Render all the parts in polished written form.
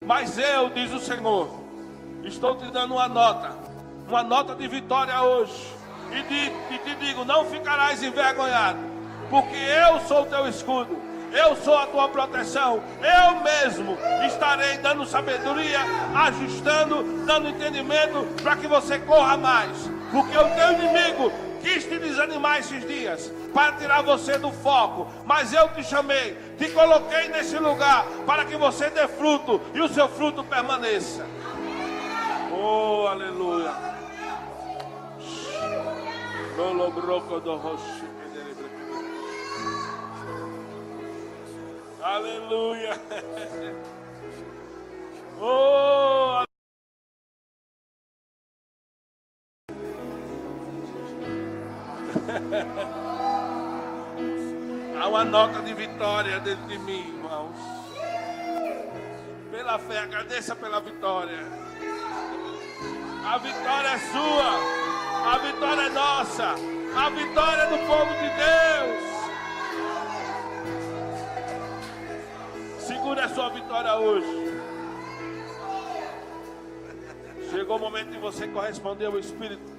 Mas eu, diz o Senhor, estou te dando uma nota de vitória hoje. E te digo, não ficarás envergonhado, porque eu sou o teu escudo, eu sou a tua proteção. Eu mesmo estarei dando sabedoria, ajustando, dando entendimento para que você corra mais. Porque o teu inimigo quis te desanimar esses dias, para tirar você do foco. Mas eu te chamei, te coloquei nesse lugar para que você dê fruto e o seu fruto permaneça. Oh, aleluia. Aleluia. Oh, há uma nota de vitória dentro de mim, irmãos. Pela fé, agradeça pela vitória. A vitória é sua. A vitória é nossa. A vitória é do povo de Deus. Segure a sua vitória hoje. Chegou o momento de você corresponder ao Espírito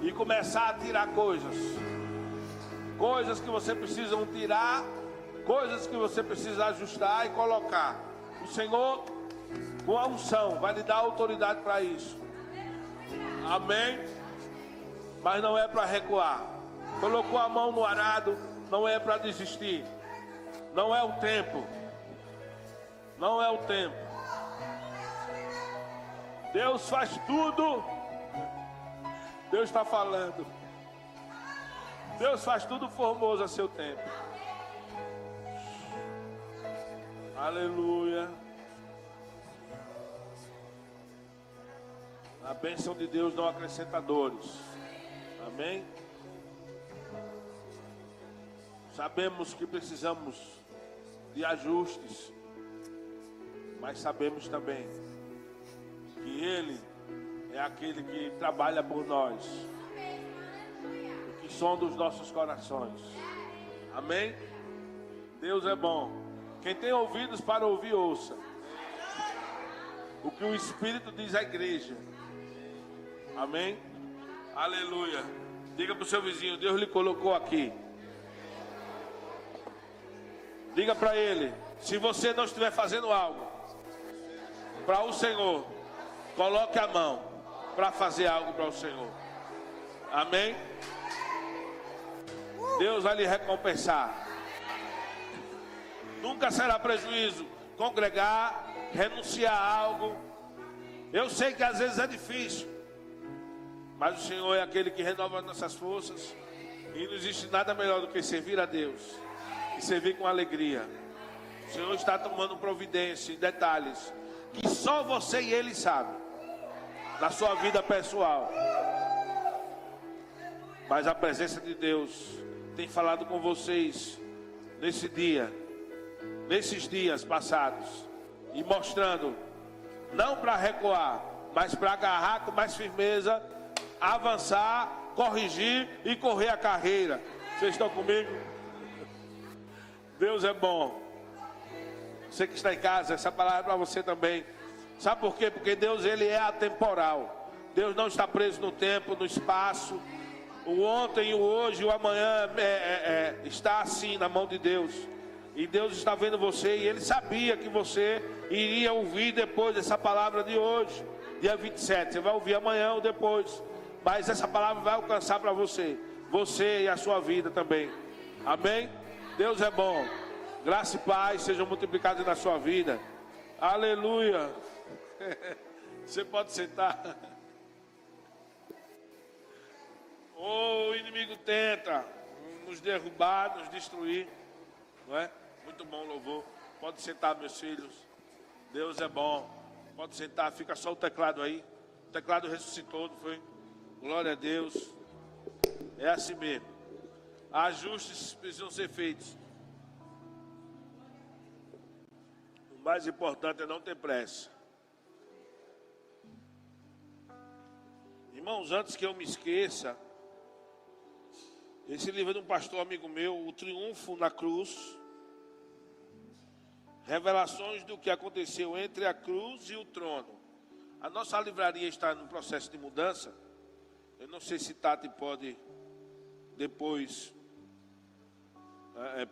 e começar a tirar coisas que você precisa tirar, coisas que você precisa ajustar e colocar. O Senhor, com a unção, vai lhe dar autoridade para isso. Amém? Mas não é para recuar. Colocou a mão no arado, não é para desistir. Não é o tempo. Não é o tempo. Deus faz tudo. Deus está falando. Deus faz tudo formoso a seu tempo. Aleluia. A bênção de Deus não acrescenta dores. Amém? Sabemos que precisamos de ajustes, mas sabemos também que Ele é aquele que trabalha por nós, o que sonda os nossos corações. Amém? Deus é bom. Quem tem ouvidos para ouvir, ouça o que o Espírito diz à igreja. Amém? Aleluia. Diga para o seu vizinho, Deus lhe colocou aqui. Diga para ele, se você não estiver fazendo algo para o Senhor, coloque a mão para fazer algo para o Senhor. Amém? Deus vai lhe recompensar. Nunca será prejuízo congregar, renunciar a algo. Eu sei que às vezes é difícil, mas o Senhor é aquele que renova nossas forças. E não existe nada melhor do que servir a Deus e servir com alegria. O Senhor está tomando providência em detalhes que só você e Ele sabem na sua vida pessoal. Mas a presença de Deus tem falado com vocês nesse dia, nesses dias passados, e mostrando, não para recuar, mas para agarrar com mais firmeza, avançar, corrigir e correr a carreira. Vocês estão comigo? Deus é bom. Você que está em casa, essa palavra é para você também. Sabe por quê? Porque Deus, Ele é atemporal. Deus não está preso no tempo, no espaço. O ontem, o hoje, o amanhã está assim na mão de Deus. E Deus está vendo você, e Ele sabia que você iria ouvir depois dessa palavra de hoje, dia 27. Você vai ouvir amanhã ou depois, mas essa palavra vai alcançar para você e a sua vida também. Amém? Deus é bom. Graça e paz sejam multiplicados na sua vida. Aleluia. Você pode sentar. O inimigo tenta nos derrubar, nos destruir, não é? Muito bom louvor. Pode sentar, meus filhos. Deus é bom. Pode sentar, fica só o teclado aí. O teclado ressuscitou, não foi? Glória a Deus. É assim mesmo. Ajustes precisam ser feitos. O mais importante é não ter pressa. Irmãos, antes que eu me esqueça, esse livro é de um pastor amigo meu, O Triunfo na Cruz. Revelações do que aconteceu entre a cruz e o trono. A nossa livraria está no processo de mudança. Eu não sei se Tati pode depois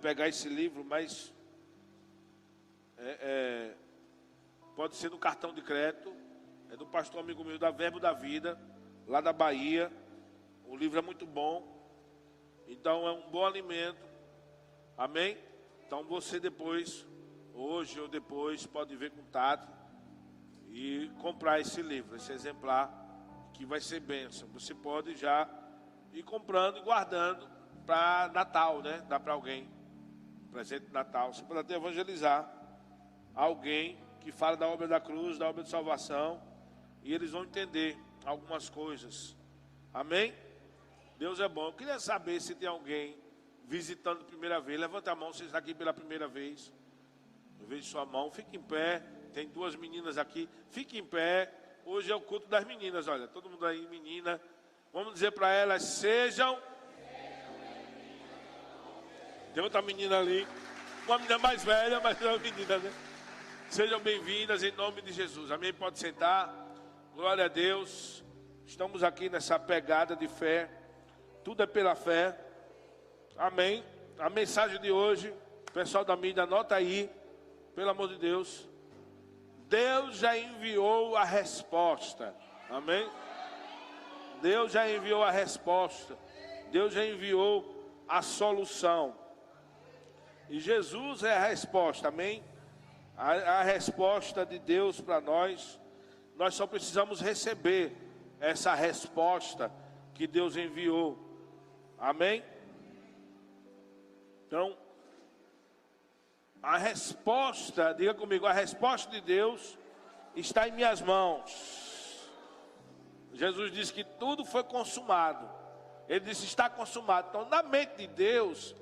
pegar esse livro, mas pode ser no cartão de crédito. É do pastor amigo meu da Verbo da Vida, lá da Bahia. O livro é muito bom. Então é um bom alimento. Amém? Então você depois, hoje ou depois, pode ver com Tati e comprar esse livro, esse exemplar, que vai ser bênção. Você pode já ir comprando e guardando para Natal, né? Dá para alguém, presente de Natal. Você pode até evangelizar alguém que fala da obra da cruz, da obra de salvação, e eles vão entender algumas coisas. Amém? Deus é bom. Eu queria saber se tem alguém visitando primeira vez. Levanta a mão, você está aqui pela primeira vez. Eu vejo sua mão, fique em pé. Tem duas meninas aqui, fique em pé. Hoje é o culto das meninas, olha, todo mundo aí, menina. Vamos dizer para elas, sejam. Tem outra menina ali, uma menina mais velha, mas é uma menina, né? Sejam bem-vindas em nome de Jesus. Amém? Pode sentar. Glória a Deus. Estamos aqui nessa pegada de fé. Tudo é pela fé. Amém? A mensagem de hoje, pessoal da mídia, anota aí, pelo amor de Deus. Deus já enviou a resposta. Amém? Deus já enviou a resposta. Deus já enviou a solução. E Jesus é a resposta. Amém? A resposta de Deus para nós. Nós só precisamos receber essa resposta que Deus enviou. Amém? Então, a resposta, diga comigo, a resposta de Deus está em minhas mãos. Jesus disse que tudo foi consumado. Ele disse, está consumado. Então, na mente de Deus,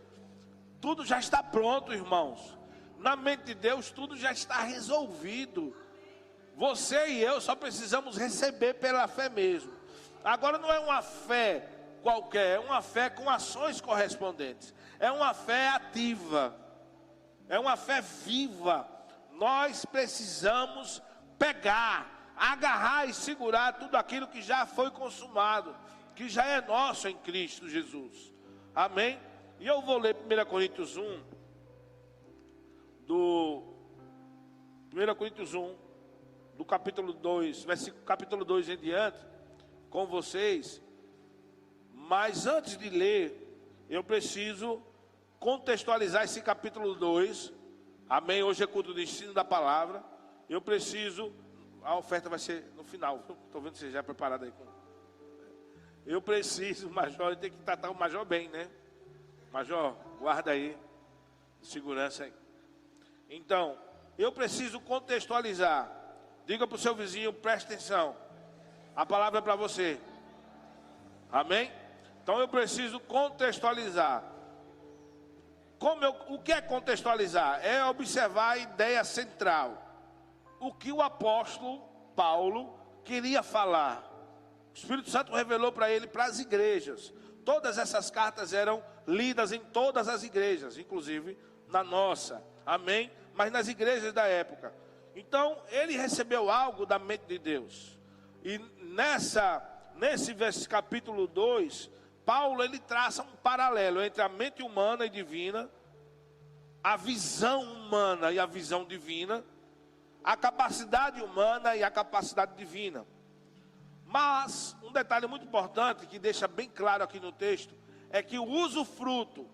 tudo já está pronto, irmãos. Na mente de Deus, tudo já está resolvido. Você e eu só precisamos receber pela fé mesmo. Agora não é uma fé qualquer, é uma fé com ações correspondentes. É uma fé ativa. É uma fé viva. Nós precisamos pegar, agarrar e segurar tudo aquilo que já foi consumado, que já é nosso em Cristo Jesus. Amém? E eu vou ler 1 Coríntios 1, do 1 Coríntios 1, do capítulo 2, versículo capítulo 2 em diante, com vocês. Mas antes de ler, eu preciso contextualizar esse capítulo 2. Amém? Hoje é culto de ensino da palavra. Eu preciso, a oferta vai ser no final. Estou vendo que você já é preparado aí. Eu preciso, Major, tem que tratar o Major bem, né? Major, guarda aí, segurança aí. Então, eu preciso contextualizar. Diga para o seu vizinho, preste atenção. A palavra é para você. Amém? Então eu preciso contextualizar. O que é contextualizar? É observar a ideia central. O que o apóstolo Paulo queria falar. O Espírito Santo revelou para ele, para as igrejas. Todas essas cartas eram lidas em todas as igrejas, inclusive na nossa. Amém? Mas nas igrejas da época. Então, ele recebeu algo da mente de Deus. E nesse capítulo 2, Paulo ele traça um paralelo entre a mente humana e divina, a visão humana e a visão divina, a capacidade humana e a capacidade divina. Mas um detalhe muito importante que deixa bem claro aqui no texto é que o usufruto,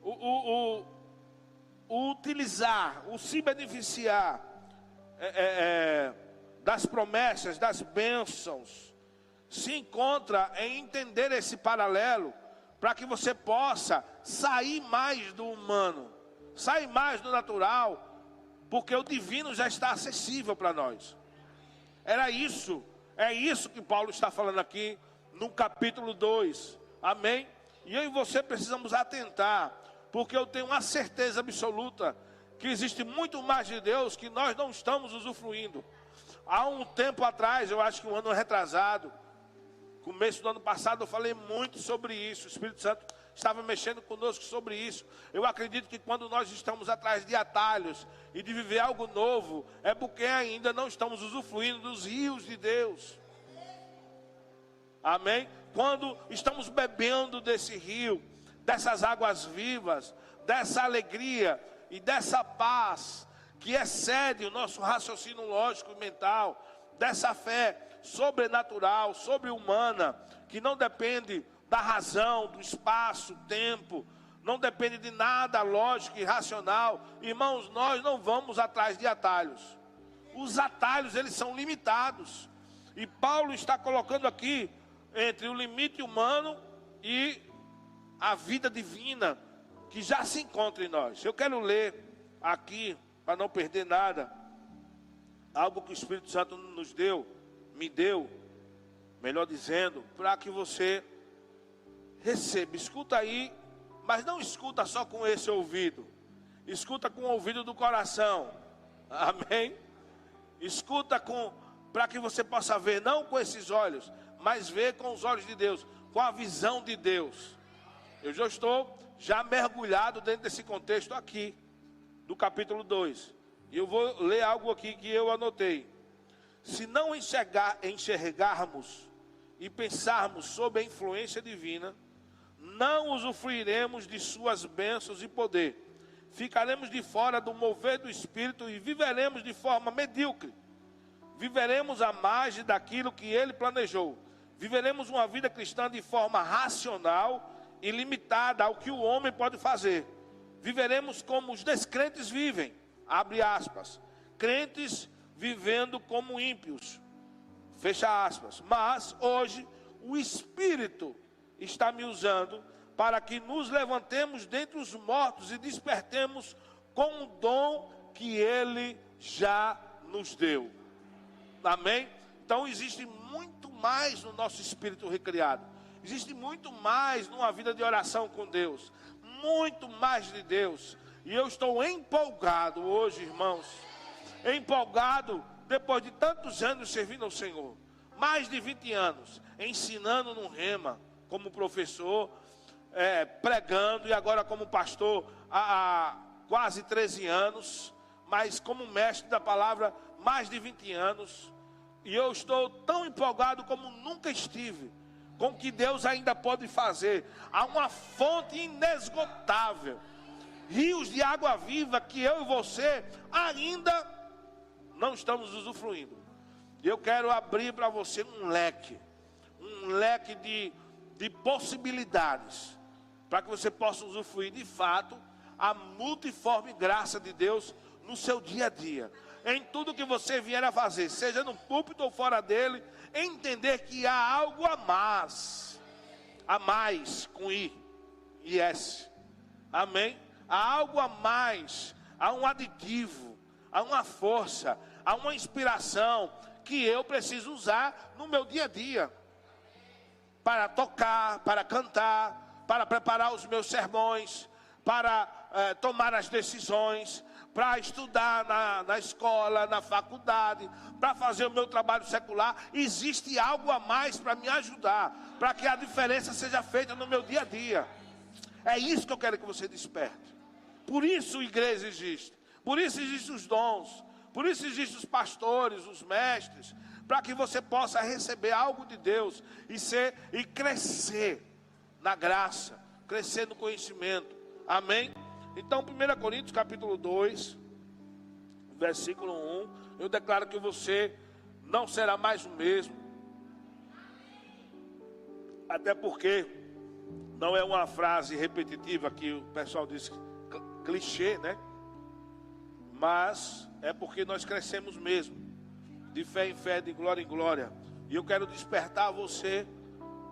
o utilizar, o se beneficiar das promessas, das bênçãos, se encontra em entender esse paralelo, para que você possa sair mais do humano, sair mais do natural, porque o divino já está acessível para nós. É isso que Paulo está falando aqui no capítulo 2, amém? E eu e você precisamos atentar, porque eu tenho uma certeza absoluta, que existe muito mais de Deus que nós não estamos usufruindo. Há um tempo atrás, eu acho que um ano retrasado, começo do ano passado, eu falei muito sobre isso. O Espírito Santo estava mexendo conosco sobre isso. Eu acredito que quando nós estamos atrás de atalhos e de viver algo novo, é porque ainda não estamos usufruindo dos rios de Deus. Amém? Quando estamos bebendo desse rio, dessas águas vivas, dessa alegria e dessa paz que excede o nosso raciocínio lógico e mental, dessa fé sobrenatural, sobre-humana, que não depende da razão, do espaço, tempo, não depende de nada lógico e racional. Irmãos, nós não vamos atrás de atalhos. Os atalhos, eles são limitados. E Paulo está colocando aqui entre o limite humano e a vida divina que já se encontra em nós. Eu quero ler aqui, para não perder nada, algo que o Espírito Santo me deu, melhor dizendo, para que você receba. Escuta aí, mas não escuta só com esse ouvido, escuta com o ouvido do coração, amém? Escuta para que você possa ver, não com esses olhos, mas ver com os olhos de Deus, com a visão de Deus. Eu já estou mergulhado dentro desse contexto aqui, do capítulo 2. E eu vou ler algo aqui que eu anotei. Se não enxergarmos e pensarmos sob a influência divina, não usufruiremos de suas bênçãos e poder. Ficaremos de fora do mover do Espírito e viveremos de forma medíocre. Viveremos à margem daquilo que Ele planejou. Viveremos uma vida cristã de forma racional e limitada ao que o homem pode fazer. Viveremos como os descrentes vivem, abre aspas, crentes vivendo como ímpios, fecha aspas. Mas hoje o Espírito está me usando para que nos levantemos dentre os mortos e despertemos com o dom que Ele já nos deu. Amém? Então existe muito mais no nosso espírito recriado. Existe muito mais numa vida de oração com Deus. Muito mais de Deus. E eu estou empolgado hoje, irmãos. Empolgado depois de tantos anos servindo ao Senhor. Mais de 20 anos ensinando no Rema, como professor, pregando, e agora como pastor há quase 13 anos. Mas como mestre da palavra, mais de 20 anos. E eu estou tão empolgado como nunca estive com o que Deus ainda pode fazer. Há uma fonte inesgotável, rios de água viva que eu e você ainda não estamos usufruindo. E eu quero abrir para você um leque de possibilidades, para que você possa usufruir de fato a multiforme graça de Deus no seu dia a dia. Em tudo que você vier a fazer, seja no púlpito ou fora dele, entender que há algo a mais com I e S, amém? Há algo a mais, há um aditivo, há uma força, há uma inspiração que eu preciso usar no meu dia a dia, para tocar, para cantar, para preparar os meus sermões, para tomar as decisões, para estudar na escola, na faculdade, para fazer o meu trabalho secular. Existe algo a mais para me ajudar, para que a diferença seja feita no meu dia a dia. É isso que eu quero que você desperte. Por isso a igreja existe, por isso existem os dons, por isso existem os pastores, os mestres, para que você possa receber algo de Deus e crescer na graça, crescer no conhecimento. Amém? Então, 1 Coríntios capítulo 2, versículo 1, eu declaro que você não será mais o mesmo. Até porque não é uma frase repetitiva que o pessoal diz clichê, né? Mas é porque nós crescemos mesmo, de fé em fé, de glória em glória. E eu quero despertar você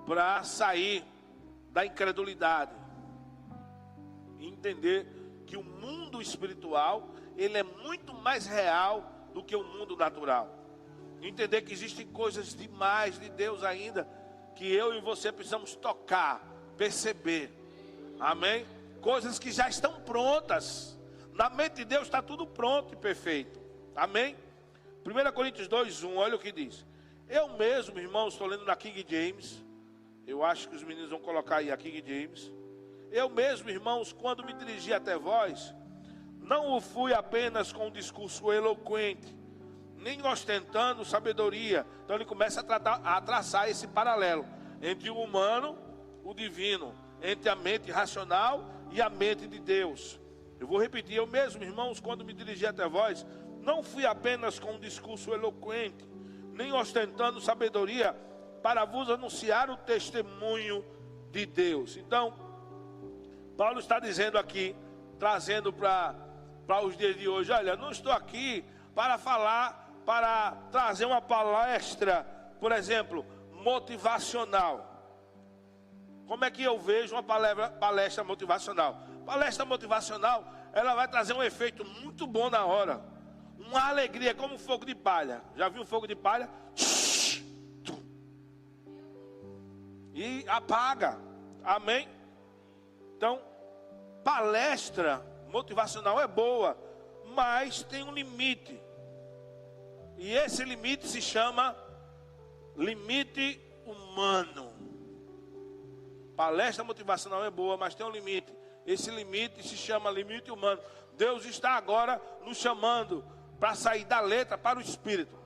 para sair da incredulidade, entender que o mundo espiritual, ele é muito mais real do que o mundo natural. Entender que existem coisas demais de Deus ainda, que eu e você precisamos tocar, perceber. Amém? Coisas que já estão prontas. Na mente de Deus está tudo pronto e perfeito. Amém? 1 Coríntios 2:1, olha o que diz. Eu mesmo, irmãos, estou lendo na King James. Eu acho que os meninos vão colocar aí a King James. eu mesmo, irmãos, quando me dirigi até vós, não o fui apenas com um discurso eloquente, nem ostentando sabedoria. Então ele começa a traçar esse paralelo entre o humano, o divino, entre a mente racional e a mente de Deus. Eu vou repetir, eu mesmo, irmãos, quando me dirigi até vós, não fui apenas com um discurso eloquente, nem ostentando sabedoria, para vos anunciar o testemunho de Deus. Então, Paulo está dizendo aqui, trazendo para os dias de hoje, olha, não estou aqui para falar, para trazer uma palestra, por exemplo, motivacional. Como é que eu vejo uma palestra motivacional? Palestra motivacional, ela vai trazer um efeito muito bom na hora. Uma alegria, como um fogo de palha. Já viu um fogo de palha? E apaga. Amém? Então, palestra motivacional é boa, mas tem um limite. E esse limite se chama limite humano. Palestra motivacional é boa, mas tem um limite. Esse limite se chama limite humano. Deus está agora nos chamando para sair da letra para o espírito,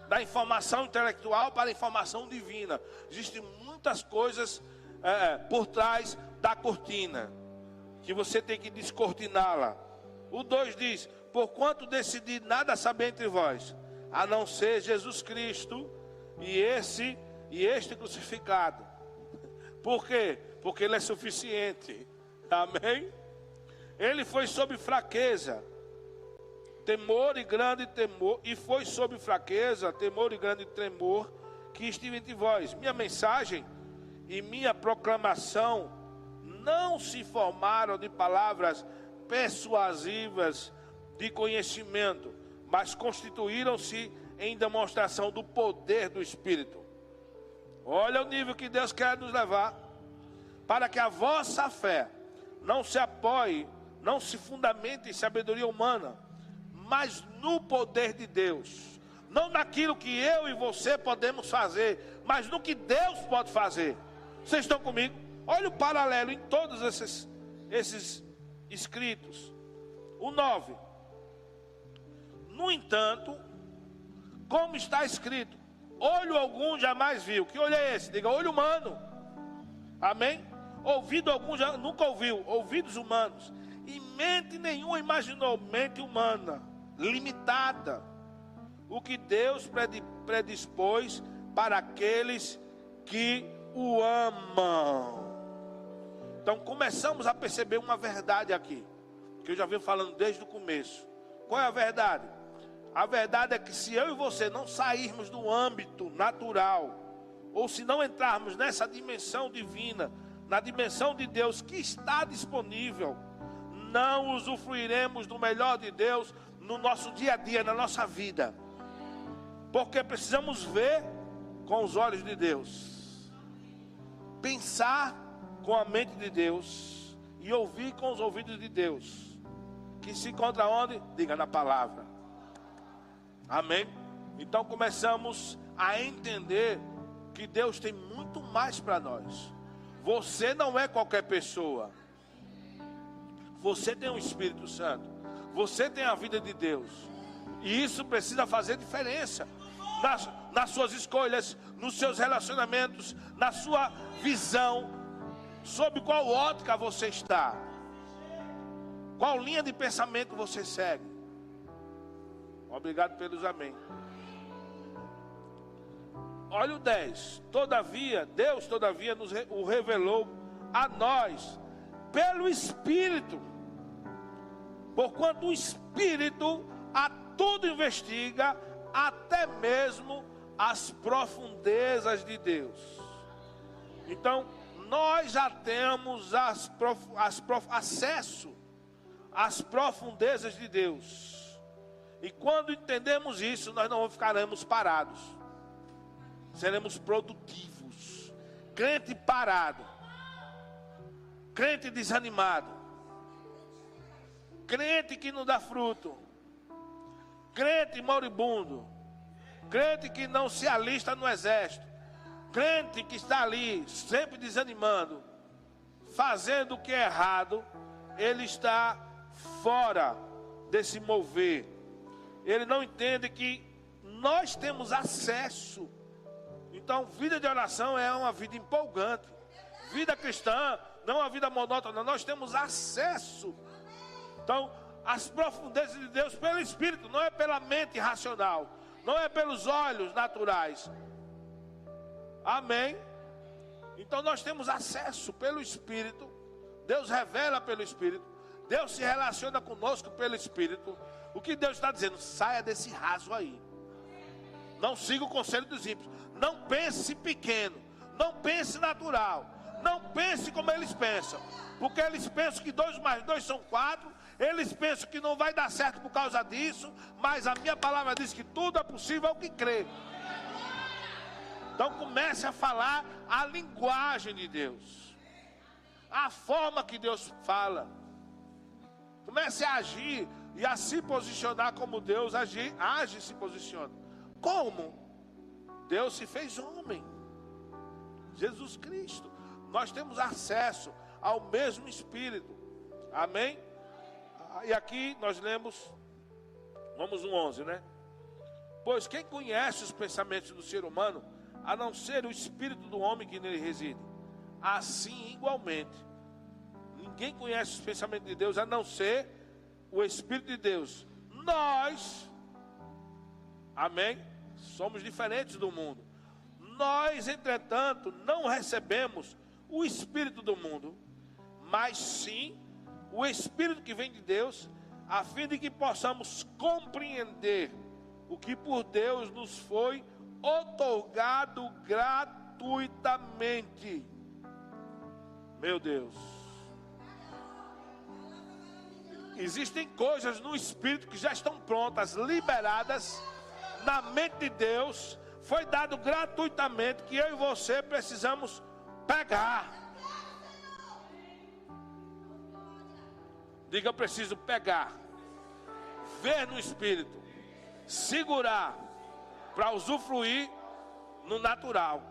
da informação intelectual para a informação divina. Existem muitas coisas por trás da cortina, que você tem que descortiná-la. O 2 diz: porquanto decidi nada saber entre vós, a não ser Jesus Cristo e este crucificado. Por quê? Porque Ele é suficiente. Amém? Ele foi sob fraqueza, temor e grande temor, e foi sob fraqueza, temor e grande temor que estive entre vós. Minha mensagem e minha proclamação não se formaram de palavras persuasivas de conhecimento, mas constituíram-se em demonstração do poder do Espírito. Olha o nível que Deus quer nos levar, para que a vossa fé não se apoie, não se fundamente em sabedoria humana, mas no poder de Deus. Não naquilo que eu e você podemos fazer, mas no que Deus pode fazer. Vocês estão comigo? Olha o paralelo em todos esses escritos. O 9. No entanto, como está escrito, olho algum jamais viu. Que olho é esse? Diga, olho humano. Amém? Ouvido algum já nunca ouviu. Ouvidos humanos. E mente nenhuma imaginou. Mente humana, limitada. O que Deus predispôs para aqueles que o amam. Então começamos a perceber uma verdade aqui, que eu já venho falando desde o começo. Qual é a verdade? A verdade é que se eu e você não sairmos do âmbito natural, ou se não entrarmos nessa dimensão divina, na dimensão de Deus que está disponível, não usufruiremos do melhor de Deus no nosso dia a dia, na nossa vida. Porque precisamos ver com os olhos de Deus, pensar com a mente de Deus e ouvir com os ouvidos de Deus, que se encontra onde? Diga, na palavra. Amém? Então começamos a entender que Deus tem muito mais para nós. Você não é qualquer pessoa. Você tem o Espírito Santo. Você tem a vida de Deus. E isso precisa fazer diferença nas suas escolhas, nos seus relacionamentos, na sua visão, sob qual ótica você está, qual linha de pensamento você segue. Obrigado pelos amém. Olha o 10. Todavia, Deus todavia nos o revelou a nós pelo Espírito, porquanto o Espírito a tudo investiga, até mesmo as profundezas de Deus. Então, nós já temos acesso às profundezas de Deus. E quando entendemos isso, nós não ficaremos parados. Seremos produtivos. Crente parado, crente desanimado, crente que não dá fruto, crente moribundo, crente que não se alista no exército, crente que está ali sempre desanimando, fazendo o que é errado, ele está fora desse mover. Ele não entende que nós temos acesso. Então, vida de oração é uma vida empolgante. Vida cristã não é uma vida monótona. Nós temos acesso. Então, as profundezas de Deus pelo Espírito, não é pela mente racional, não é pelos olhos naturais. Amém? Então nós temos acesso pelo Espírito. Deus revela pelo Espírito. Deus se relaciona conosco pelo Espírito. O que Deus está dizendo? Saia desse raso aí. Não siga o conselho dos ímpios. Não pense pequeno. Não pense natural. Não pense como eles pensam. Porque eles pensam que 2 mais 2 são 4. Eles pensam que não vai dar certo por causa disso. Mas a minha palavra diz que tudo é possível ao que crê. Então comece a falar a linguagem de Deus. A forma que Deus fala. Comece a agir e a se posicionar como Deus age e se posiciona. Como? Deus se fez homem. Jesus Cristo. Nós temos acesso ao mesmo Espírito. Amém? E aqui nós lemos, vamos no 11, né? Pois quem conhece os pensamentos do ser humano, a não ser o Espírito do homem que nele reside? Assim igualmente, ninguém conhece os pensamentos de Deus, a não ser o Espírito de Deus. Nós, amém? Somos diferentes do mundo. Nós, entretanto, não recebemos o Espírito do mundo, mas sim o Espírito que vem de Deus, a fim de que possamos compreender o que por Deus nos foi outorgado gratuitamente. Meu Deus. Existem coisas no Espírito que já estão prontas, liberadas na mente de Deus. Foi dado gratuitamente, que eu e você precisamos pegar. Diga, eu preciso pegar. Ver no Espírito. Segurar. Para usufruir no natural.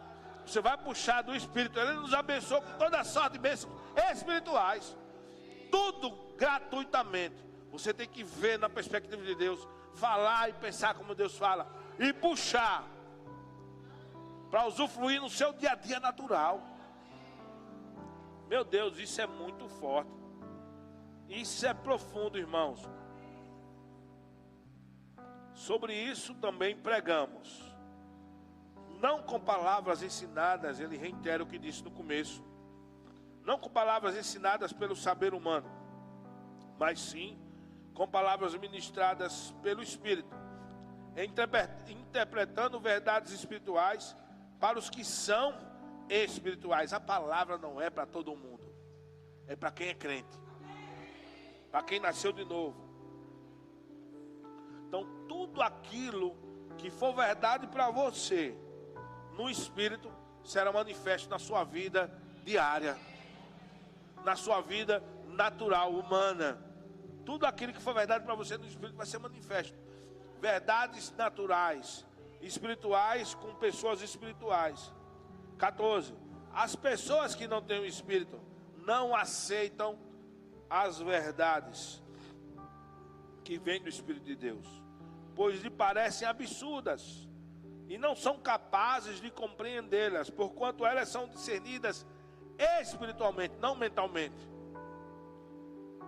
Você vai puxar do Espírito. Ele nos abençoou com toda sorte de bênçãos espirituais. Tudo gratuitamente. Você tem que ver na perspectiva de Deus. Falar e pensar como Deus fala. E puxar. Para usufruir no seu dia a dia natural. Meu Deus, isso é muito forte. Isso é profundo, irmãos. Sobre isso também pregamos. Não com palavras ensinadas, ele reitera o que disse no começo. Não com palavras ensinadas pelo saber humano, mas sim com palavras ministradas pelo Espírito, interpretando verdades espirituais para os que são espirituais. A palavra não é para todo mundo, é para quem é crente, para quem nasceu de novo. Então tudo aquilo que for verdade para você no Espírito será manifesto na sua vida diária, na sua vida natural, humana. Tudo aquilo que for verdade para você no Espírito vai ser manifesto. Verdades naturais, espirituais com pessoas espirituais. 14. As pessoas que não têm o Espírito não aceitam as verdades que vêm do Espírito de Deus, pois lhe parecem absurdas e não são capazes de compreendê-las, porquanto elas são discernidas espiritualmente, não mentalmente.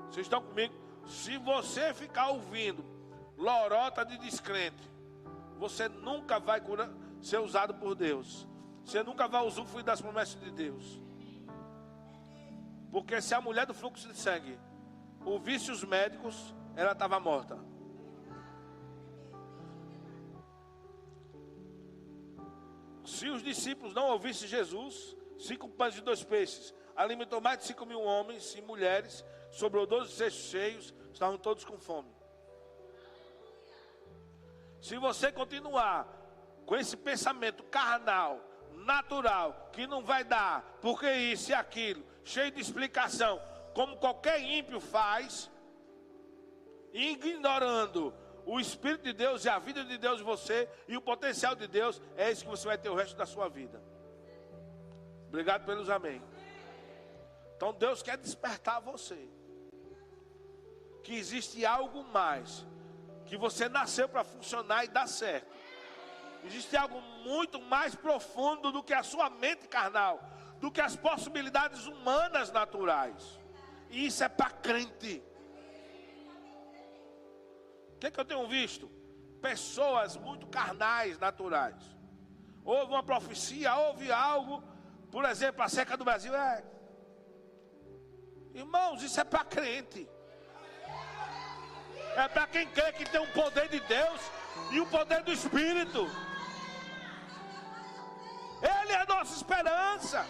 Vocês estão comigo? Se você ficar ouvindo lorota de descrente, você nunca vai ser usado por Deus. Você nunca vai usufruir das promessas de Deus. Porque se a mulher do fluxo de sangue ouvisse os médicos, ela estava morta. Se os discípulos não ouvissem Jesus, 5 pães e 2 peixes alimentou mais de 5.000 homens e mulheres, sobrou 12 cestos cheios, estavam todos com fome. Se você continuar com esse pensamento carnal, natural, que não vai dar, porque isso e aquilo, cheio de explicação, como qualquer ímpio faz, ignorando o Espírito de Deus e a vida de Deus em você e o potencial de Deus, é isso que você vai ter o resto da sua vida. Obrigado pelos amém. Então Deus quer despertar você. Que existe algo mais. Que você nasceu para funcionar e dar certo. Existe algo muito mais profundo do que a sua mente carnal. Do que as possibilidades humanas naturais. E isso é para crente. O que eu tenho visto? Pessoas muito carnais, naturais. Houve uma profecia, houve algo. Por exemplo, a seca do Brasil é... Irmãos, isso é para crente. É para quem crê que tem um poder de Deus e o poder do Espírito. Ele é a nossa esperança.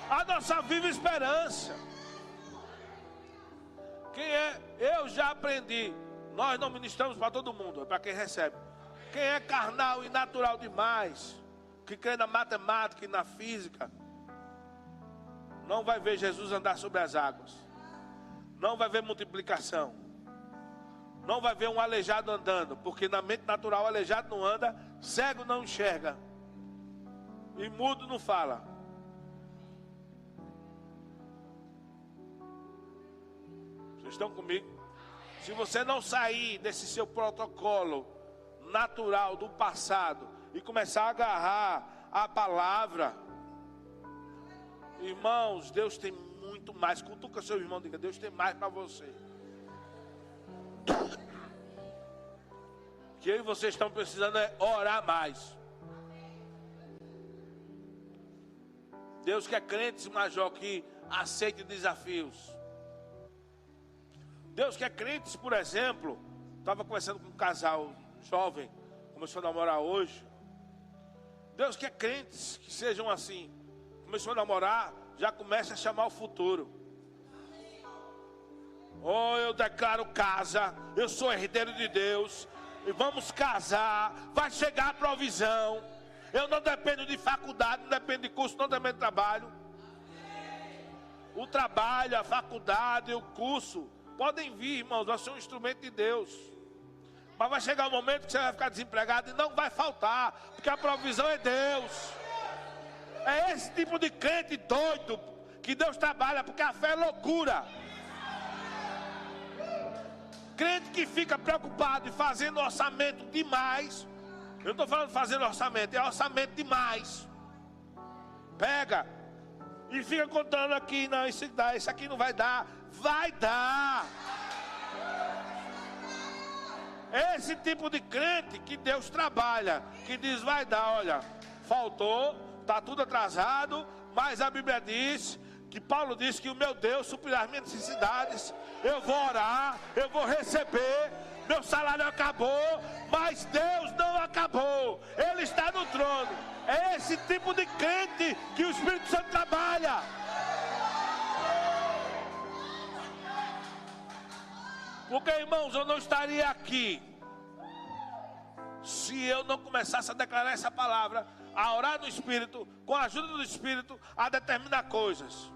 A nossa viva esperança. Quem é? Eu já aprendi. Nós não ministramos para todo mundo, é para quem recebe. Quem é carnal e natural demais, que crê na matemática e na física, não vai ver Jesus andar sobre as águas. Não vai ver multiplicação. Não vai ver um aleijado andando, porque na mente natural o aleijado não anda, cego não enxerga e mudo não fala. Vocês estão comigo? Se você não sair desse seu protocolo natural do passado e começar a agarrar a palavra, irmãos, Deus tem muito mais. Cutuca seu irmão e diga: Deus tem mais para você. O que eu e vocês estão precisando é orar mais. Deus quer crentes, Major, que aceitem desafios. Deus quer crentes, por exemplo. Estava conversando com um casal jovem, começou a namorar hoje. Deus quer crentes que sejam assim. Começou a namorar, já começa a chamar o futuro. Oh, eu declaro casa, eu sou herdeiro de Deus, e vamos casar, vai chegar a provisão. Eu não dependo de faculdade, não dependo de curso, não dependo de trabalho. O trabalho, a faculdade, o curso podem vir, irmãos, vai ser um instrumento de Deus. Mas vai chegar um momento que você vai ficar desempregado e não vai faltar, porque a provisão é Deus. É esse tipo de crente doido que Deus trabalha, porque a fé é loucura. Crente que fica preocupado e fazendo orçamento demais. Eu não estou falando de fazendo orçamento, é orçamento demais. Pega e fica contando aqui, não, isso dá, isso aqui não vai dar. Vai dar. Esse tipo de crente que Deus trabalha, que diz vai dar, olha, faltou, está tudo atrasado, mas a Bíblia diz que Paulo diz que o meu Deus suprirá as minhas necessidades. Eu vou orar, eu vou receber, meu salário acabou, mas Deus não acabou, Ele está no trono. É esse tipo de crente que o Espírito Santo trabalha. Porque, irmãos, eu não estaria aqui se eu não começasse a declarar essa palavra, a orar no Espírito, com a ajuda do Espírito, a determinar coisas.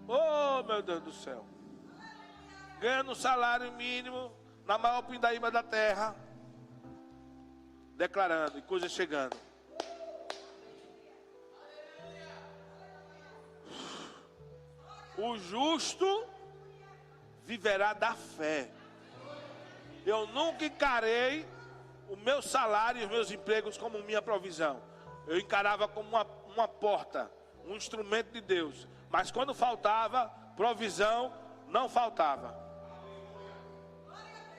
Oh, meu Deus do céu. Ganhando um salário mínimo na maior pindaíba da terra, declarando e coisas chegando. O justo viverá da fé. Eu nunca encarei o meu salário e os meus empregos como minha provisão. Eu encarava como uma porta, um instrumento de Deus. Mas quando faltava provisão, não faltava.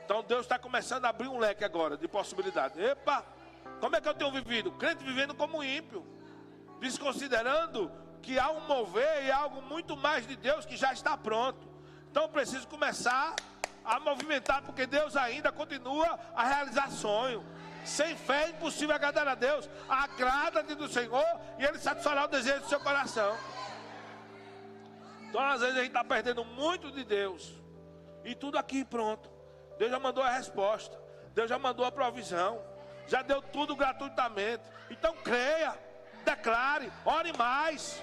Então Deus está começando a abrir um leque agora de possibilidades. Epa, como é que eu tenho vivido? Crente vivendo como ímpio, desconsiderando que há um mover e algo muito mais de Deus que já está pronto. Então eu preciso começar a movimentar, porque Deus ainda continua a realizar sonho. Sem fé é impossível agradar a Deus. Agrada-te do Senhor e Ele satisfará o desejo do seu coração. Então às vezes a gente está perdendo muito de Deus. E tudo aqui pronto. Deus já mandou a resposta. Deus já mandou a provisão. Já deu tudo gratuitamente. Então creia, declare, ore mais.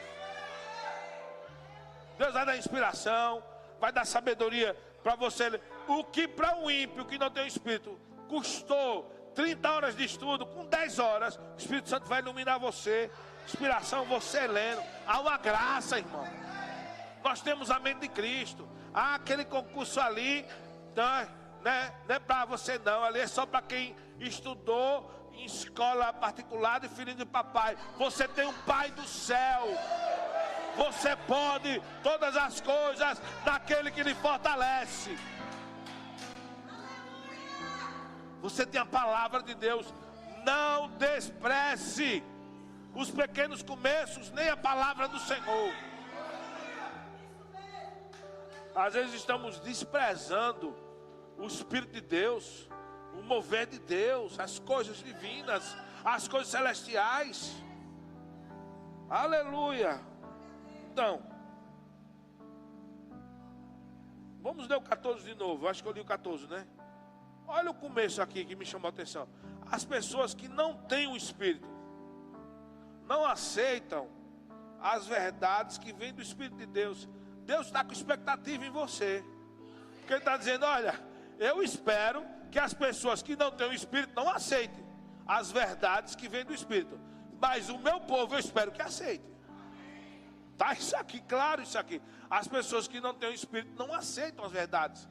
Deus vai dar inspiração, vai dar sabedoria para você. O que para um ímpio que não tem o Espírito custou 30 horas de estudo, com 10 horas, o Espírito Santo vai iluminar você inspiração você lendo. Há uma graça, irmão. Nós temos a mente de Cristo. Há aquele concurso ali, não é para você não. Ali é só para quem estudou em escola particular de filho de papai. Você tem um Pai do céu. Você pode todas as coisas naquele que lhe fortalece. Você tem a palavra de Deus. Não despreze os pequenos começos, nem a palavra do Senhor. Às vezes estamos desprezando o Espírito de Deus, o mover de Deus, as coisas divinas, as coisas celestiais. Aleluia. Então, vamos ler o 14 de novo. Acho que eu li o 14, né? Olha o começo aqui que me chamou a atenção. As pessoas que não têm o Espírito não aceitam as verdades que vêm do Espírito de Deus. Deus está com expectativa em você. Porque Ele está dizendo, olha, eu espero que as pessoas que não têm o Espírito não aceitem as verdades que vêm do Espírito. Mas o meu povo eu espero que aceite. Está isso aqui, claro isso aqui. As pessoas que não têm o Espírito não aceitam as verdades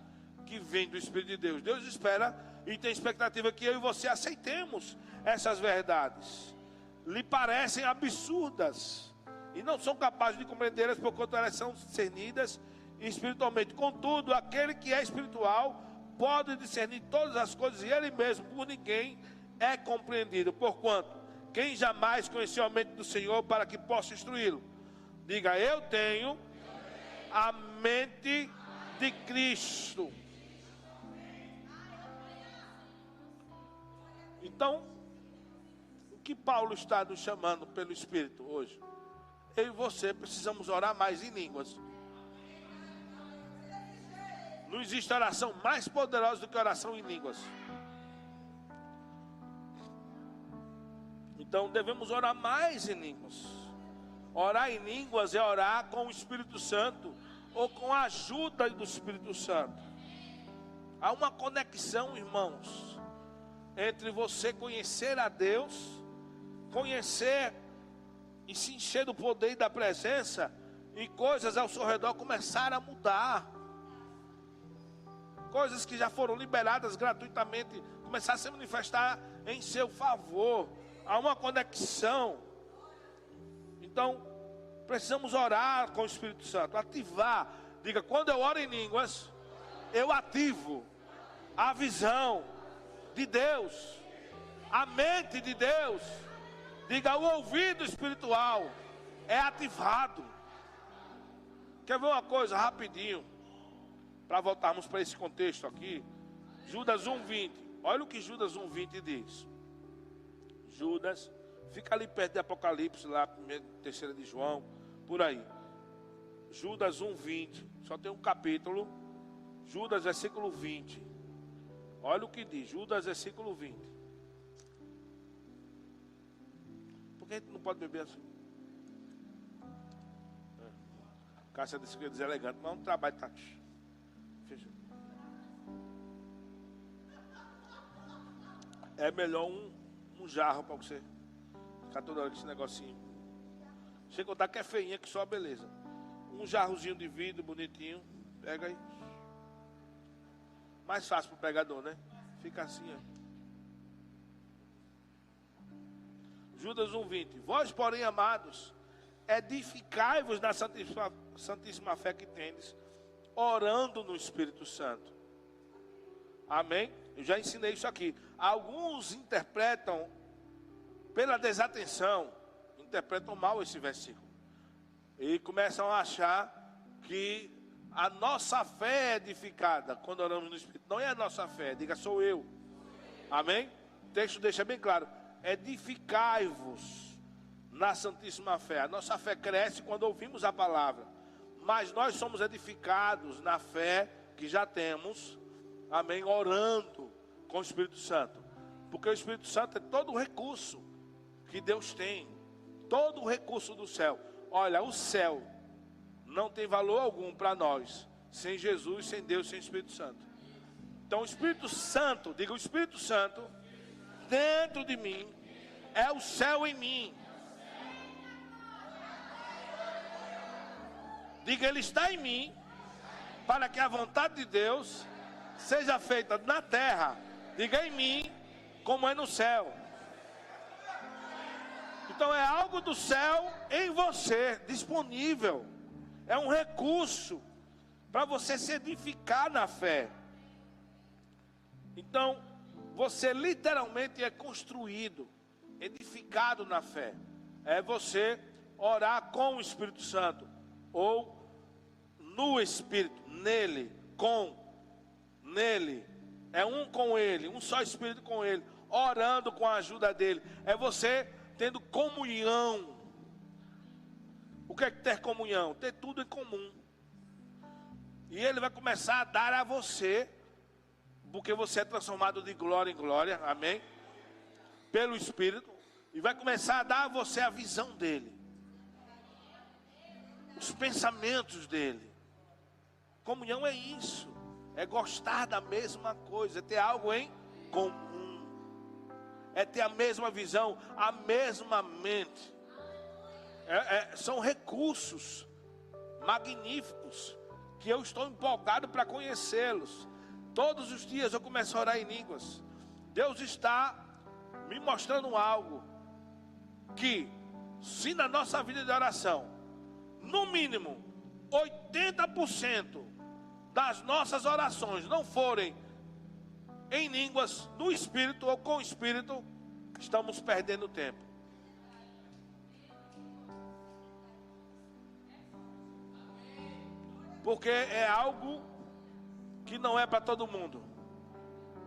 que vêm do Espírito de Deus. Deus espera e tem expectativa que eu e você aceitemos essas verdades. Lhe parecem absurdas e não são capazes de compreendê-las, porquanto elas são discernidas espiritualmente. Contudo, aquele que é espiritual pode discernir todas as coisas, e ele mesmo por ninguém é compreendido. Porquanto, quem jamais conheceu a mente do Senhor para que possa instruí-lo? Diga, eu tenho a mente de Cristo. Então, o que Paulo está nos chamando pelo Espírito hoje? Eu e você precisamos orar mais em línguas. Não existe oração mais poderosa do que oração em línguas. Então devemos orar mais em línguas. Orar em línguas é orar com o Espírito Santo, ou com a ajuda do Espírito Santo. Há uma conexão, irmãos, entre você conhecer a Deus, conhecer e se encher do poder e da presença, e coisas ao seu redor começaram a mudar. Coisas que já foram liberadas gratuitamente começaram a se manifestar em seu favor. Há uma conexão. Então, precisamos orar com o Espírito Santo, ativar. Diga, quando eu oro em línguas, eu ativo a visão de Deus, a mente de Deus. Diga, o ouvido espiritual é ativado. Quer ver uma coisa rapidinho, para voltarmos para esse contexto aqui? Judas 1:20. Olha o que Judas 1:20 diz. Judas, fica ali perto de Apocalipse, lá, 3ª de João, por aí. Judas 1:20, só tem um capítulo. Judas, versículo 20. Olha o que diz, Judas, versículo 20. Por que a gente não pode beber assim? Cássia disse que é deselegante, mas é um trabalho, tá? Fecha. É melhor um jarro para você ficar toda hora com esse negocinho. Chega a contar que é feinha, que só a beleza. Um jarrozinho de vidro bonitinho, pega aí. Mais fácil para o pregador, né? Fica assim, ó. Judas 1:20. Vós, porém, amados, edificai-vos na santíssima fé que tendes, orando no Espírito Santo. Amém? Eu já ensinei isso aqui. Alguns interpretam pela desatenção, interpretam mal esse versículo. E começam a achar que a nossa fé é edificada quando oramos no Espírito. Não é a nossa fé, diga, sou eu. Amém? O texto deixa bem claro. Edificai-vos na santíssima fé. A nossa fé cresce quando ouvimos a palavra. Mas nós somos edificados na fé que já temos. Amém? Orando com o Espírito Santo. Porque o Espírito Santo é todo o recurso que Deus tem. Todo o recurso do céu. Olha, o céu não tem valor algum para nós sem Jesus, sem Deus, sem Espírito Santo. Então o Espírito Santo, diga, o Espírito Santo dentro de mim é o céu em mim. Diga, Ele está em mim, para que a vontade de Deus seja feita na terra. Diga, em mim, como é no céu. Então é algo do céu em você, disponível. É um recurso para você se edificar na fé. Então, você literalmente é construído, edificado na fé. É você orar com o Espírito Santo, ou no Espírito, nele, nele. É um com ele, um só Espírito com ele, orando com a ajuda dele. É você tendo comunhão. O que é ter comunhão? Ter tudo em comum. E ele vai começar a dar a você, porque você é transformado de glória em glória, amém? Pelo Espírito. E vai começar a dar a você a visão dele, os pensamentos dele. Comunhão é isso, é gostar da mesma coisa, é ter algo em comum, é ter a mesma visão, a mesma mente. São recursos magníficos que eu estou empolgado para conhecê-los. Todos os dias eu começo a orar em línguas. Deus está me mostrando algo que, se na nossa vida de oração, no mínimo 80% das nossas orações não forem em línguas, no Espírito ou com o Espírito, estamos perdendo tempo. Porque é algo que não é para todo mundo.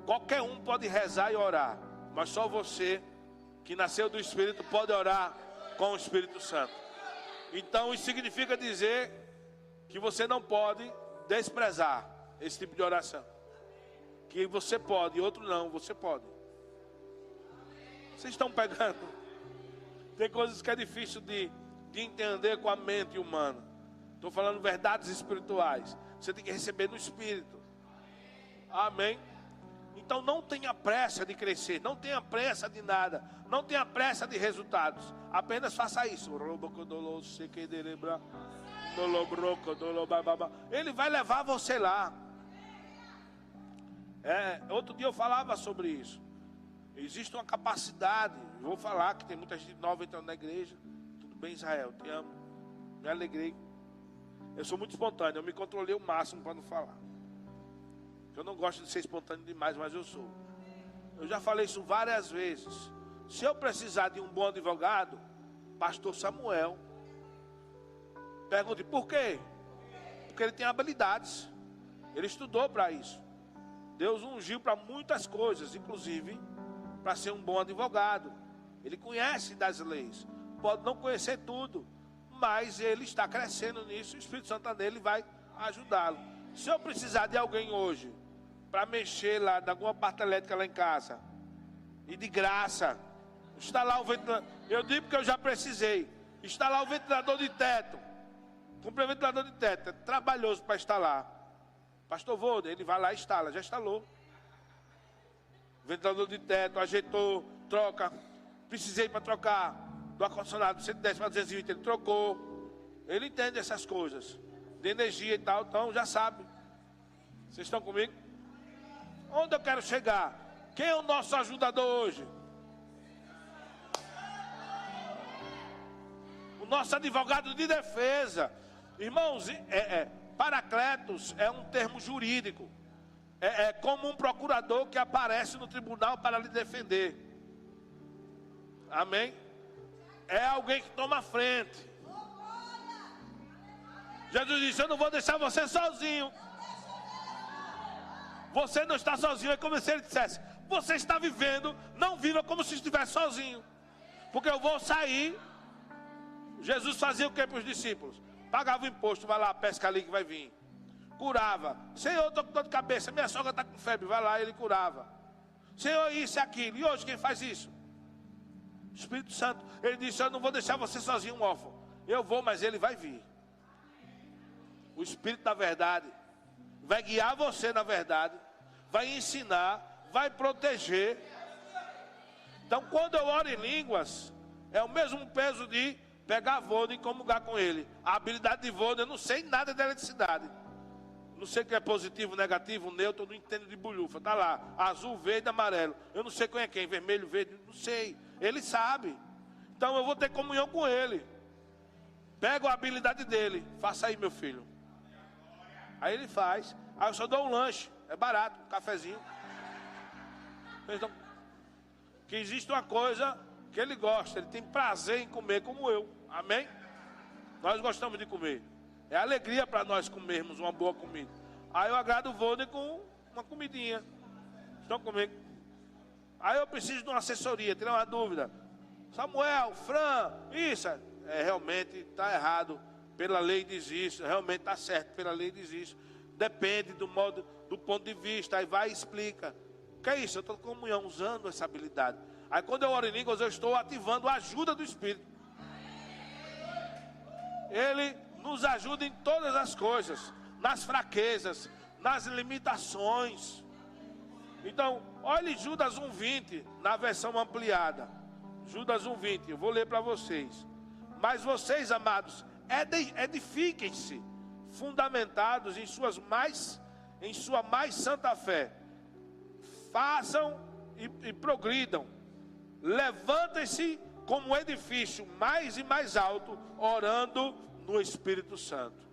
Qualquer um pode rezar e orar, mas só você que nasceu do Espírito pode orar com o Espírito Santo. Então isso significa dizer que você não pode desprezar esse tipo de oração. Que você pode e outro não, você pode. Vocês estão pegando? Tem coisas que é difícil de entender com a mente humana. Estou falando verdades espirituais. Você tem que receber no Espírito. Amém? Então não tenha pressa de crescer, não tenha pressa de nada, não tenha pressa de resultados. Apenas faça isso. Ele vai levar você lá. Outro dia eu falava sobre isso. Existe uma capacidade. Vou falar que tem muita gente nova entrando na igreja. Tudo bem, Israel, te amo. Me alegrei. Eu sou muito espontâneo, eu me controlei o máximo para não falar. Eu não gosto de ser espontâneo demais, mas eu sou. Eu já falei isso várias vezes. Se eu precisar de um bom advogado, pastor Samuel, pergunte por quê? Porque ele tem habilidades. Ele estudou para isso. Deus o ungiu para muitas coisas, inclusive para ser um bom advogado. Ele conhece das leis. Pode não conhecer tudo, mas ele está crescendo nisso. O Espírito Santo nele vai ajudá-lo. Se eu precisar de alguém hoje para mexer lá, de alguma parte elétrica lá em casa, e de graça, instalar o ventilador, eu digo porque eu já precisei, instalar o ventilador de teto, comprei um ventilador de teto, é trabalhoso para instalar. Pastor Volder, ele vai lá e instala, já instalou. Ventilador de teto, ajeitou, troca. Precisei para trocar do ar-condicionado 110 para 220, ele trocou. Ele entende essas coisas de energia e tal, então já sabe. Vocês estão comigo? Onde eu quero chegar? Quem é o nosso ajudador hoje? O nosso advogado de defesa. Irmãos, paracletos é um termo jurídico. É como um procurador que aparece no tribunal para lhe defender. Amém? É alguém que toma a frente. Jesus disse, eu não vou deixar você sozinho. Você não está sozinho. É como se ele dissesse, você está vivendo, não viva como se estivesse sozinho. Porque eu vou sair. Jesus fazia o que para os discípulos? Pagava o imposto, vai lá, pesca ali que vai vir. Curava. Senhor, eu estou com dor de cabeça, minha sogra está com febre, vai lá, ele curava. Senhor, isso e aquilo. E hoje quem faz isso? O Espírito Santo. Ele disse, eu não vou deixar você sozinho, um órfão. Eu vou, mas ele vai vir. O Espírito da verdade vai guiar você na verdade, vai ensinar, vai proteger. Então quando eu oro em línguas, é o mesmo peso de pegar Vô e comungar com ele. A habilidade de Vô, eu não sei nada de eletricidade. Não sei o que é positivo, negativo, neutro, eu não entendo de bolhufa. Está lá, azul, verde, amarelo. Eu não sei quem é quem, vermelho, verde, não sei. Ele sabe. Então eu vou ter comunhão com ele. Pego a habilidade dele. Faça aí, meu filho. Aí ele faz. Aí eu só dou um lanche. É barato, um cafezinho. Então, que existe uma coisa que ele gosta. Ele tem prazer em comer como eu. Amém? Nós gostamos de comer. É alegria para nós comermos uma boa comida. Aí eu agrado o Vô com uma comidinha. Estão comigo? Aí eu preciso de uma assessoria, tirar uma dúvida. Samuel, Fran, isso realmente está errado. Pela lei diz isso. Realmente está certo, pela lei diz isso. Depende do modo, do ponto de vista. Aí vai e explica. O que é isso? Eu estou com comunhão, usando essa habilidade. Aí quando eu oro em línguas, eu estou ativando a ajuda do Espírito. Ele nos ajuda em todas as coisas, nas fraquezas, nas limitações. Então, olhe Judas 1:20 na versão ampliada. Judas 1:20, eu vou ler para vocês. Mas vocês, amados, edifiquem-se, fundamentados em sua mais santa fé. Façam e progridam. Levantem-se como um edifício mais e mais alto, orando no Espírito Santo.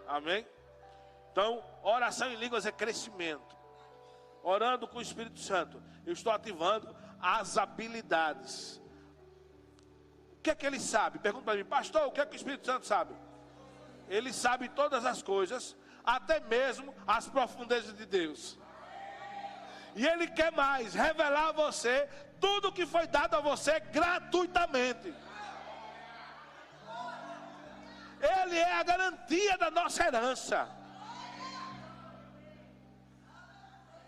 Amém? Então, oração em línguas é crescimento. Orando com o Espírito Santo, eu estou ativando as habilidades. O que é que ele sabe? Pergunta para mim, pastor, o que é que o Espírito Santo sabe? Ele sabe todas as coisas, até mesmo as profundezas de Deus. E ele quer mais, revelar a você tudo que foi dado a você gratuitamente. Ele é a garantia da nossa herança.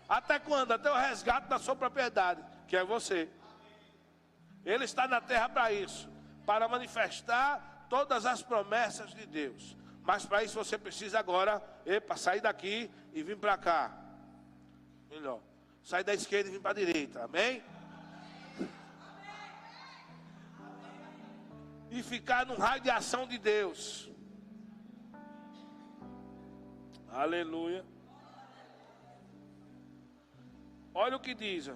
Até quando? Até o resgate da sua propriedade, que é você. Ele está na terra para isso, para manifestar todas as promessas de Deus. Mas para isso você precisa agora, sair daqui e vir para cá. Melhor, sair da esquerda e vir para a direita, amém? E ficar no raio de ação de Deus. Aleluia. Olha o que diz.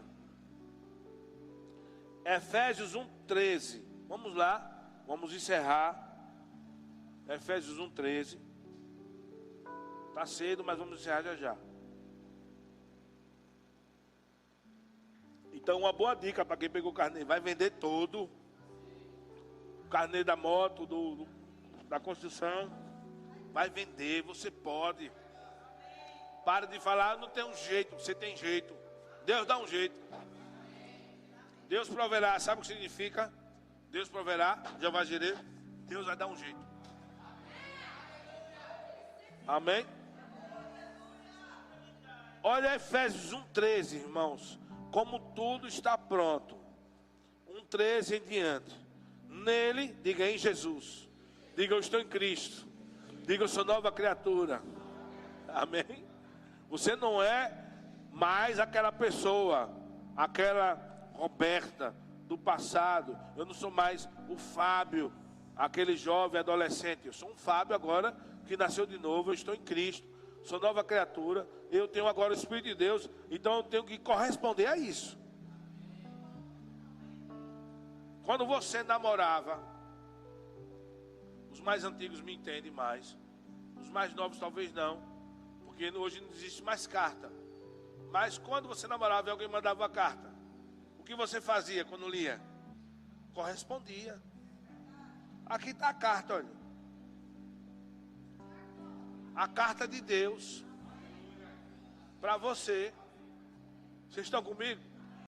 Efésios 1:13. Vamos lá. Vamos encerrar. Efésios 1:13. Está cedo, mas vamos encerrar já já. Então, uma boa dica para quem pegou o carnê. Vai vender todo. O carnê da moto, da construção. Vai vender, você pode. Para de falar, não tem um jeito. Você tem jeito. Deus dá um jeito. Deus proverá. Sabe o que significa? Deus proverá. Jeová Jireh. Deus vai dar um jeito. Amém? Olha Efésios 1:13, irmãos. Como tudo está pronto. 1:13 em diante. Nele, diga em Jesus. Diga eu estou em Cristo. Diga eu sou nova criatura. Amém? Você não é mais aquela pessoa, aquela Roberta do passado. Eu não sou mais o Fábio, aquele jovem adolescente. Eu sou um Fábio agora que nasceu de novo. Eu estou em Cristo, sou nova criatura. Eu tenho agora o Espírito de Deus, então eu tenho que corresponder a isso. Quando você namorava, os mais antigos me entendem mais, os mais novos talvez não, porque hoje não existe mais carta. Mas quando você namorava e alguém mandava uma carta, o que você fazia quando lia? Correspondia. Aqui está a carta, olha. A carta de Deus para você. Vocês estão comigo?